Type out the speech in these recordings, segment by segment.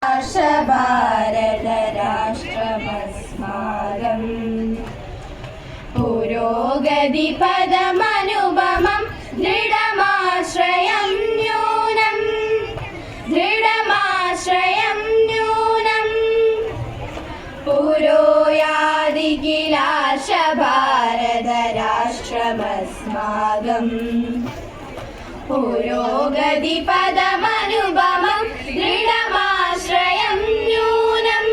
ഭാരതരാഷ്ട്രമസ്മാകം പുരോഗതിപദമനുപമം ദൃഢമാശ്രയം ന്യൂനം പുരോയാതി കിലാശ ഭാരതരാഷ്ട്രമസ്മാകം പുരോഗതിപദമനുപമം ദൃഢമാശ്രയം ന്യൂനം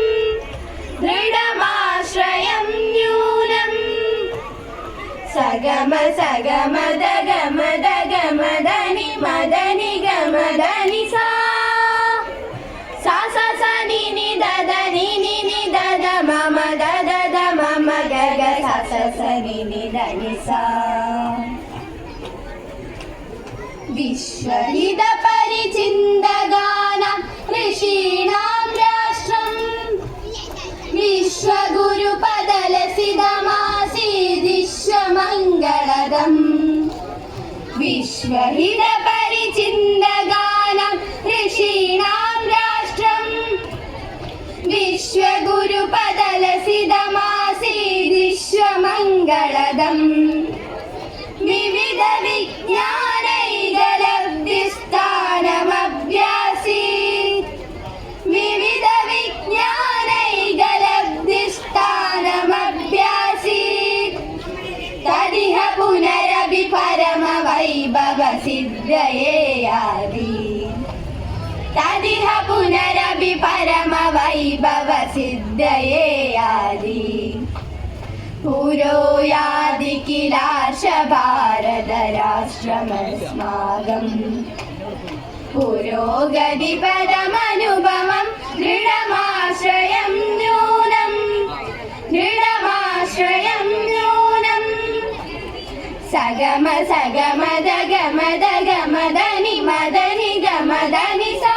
സഗമ സഗമ ദഗമ ദഗമ ധനി മദനി ഗമ ധനി സാ സ സ നി നി ദദ നി നി നി ദദ മമ ദദ ദ മമ ഗഗ സ സ നി നി ധനി സാ വിശ്വഹിത പരിചിന്തഗാനം ഋഷീണാം രാഷ്ട്രം വിശ്വഗുരുപദലസിതമാസീദിശ്വമംഗളദം വിശ്വഹിത പരിചിന്തഗാനം ഋഷീണാം രാഷ്ട്രം വിശ്വഗുരുപദലസിതമാസീദിശ്വമംഗളദം വിവിധ വിജ്ഞാനൈകലബ്ധിസ്ഥാനമഭ്യാസി വിവിധ വിജ്ഞാനൈകലബ്ധിസ്ഥാനമഭ്യാസി തദിഹ പുനരഭി പരമവൈഭവ സിദ്ധയേ യാതി തദിഹ പുനരഭി പരമവൈഭവ സിദ്ധയേ യാതി പുരോയാതി കിലാശ ഭാരതരാഷ്ട്രമസ്മാകം പുരോഗതിപദമനുപമം ദൃഢമാശ്രയം ന്യൂനം സഗമ സഗമ ദഗമ ദഗമ ധനി മദനി ഗമ ധനി സാ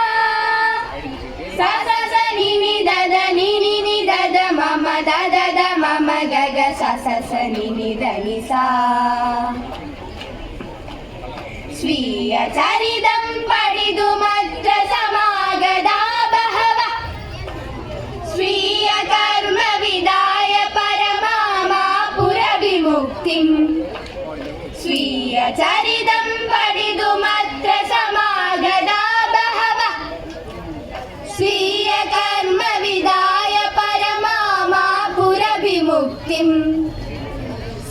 സ സ നി നി ദദ നി നി നി ദദ മമ ദദ ദ മമ ഗഗ സ സ നി നി ധനി സാ സ്വീയ ചരിതം പഠിതു മത്ര സമാഗതാ ബഹവ സ്വീയ കർമ്മ വിദായ പരമാമാപുരവിമുക്തിം സ്വീയ ചരിതം പഠിതു മത്ര സമാഗതാ ബഹവ സ്വീയ കർമ്മ വിദായ പരമാമാപുരവിമുക്തിം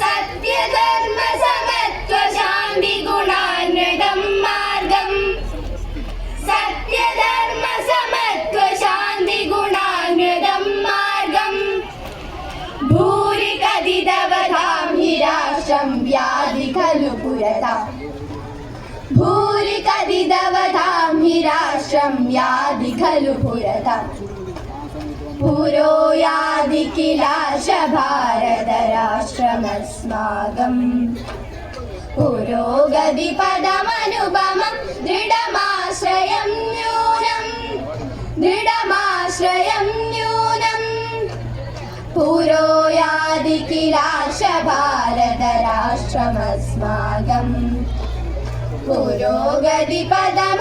സത്യധർമ്മ സമത്വ ശാന്തി ഗുണാന്വിതം മാർഗം സത്യധർമ്മ സമത്വ ശാന്തി ഗുണാന്വിതം മാർഗം ഭൂരി കഥിതവതാം ഹി രാഷ്ട്രം വ്യാധി ഖലു പുരതാം ഭൂരി കഥിതവതാം ഹി രാഷ്ട്രം വ്യാധി ഖലു പുരതാം പുരോയാതി കിലാശ ഭാരതരാഷ്ട്രമസ്മാകം പുരോഗതിപദമനുപമം ദൃഢമാശ്രയം ന്യൂനം പുരോയാതി കിലാശ ഭാരതരാഷ്ട്രമസ്മാകം പുരോഗതിപദം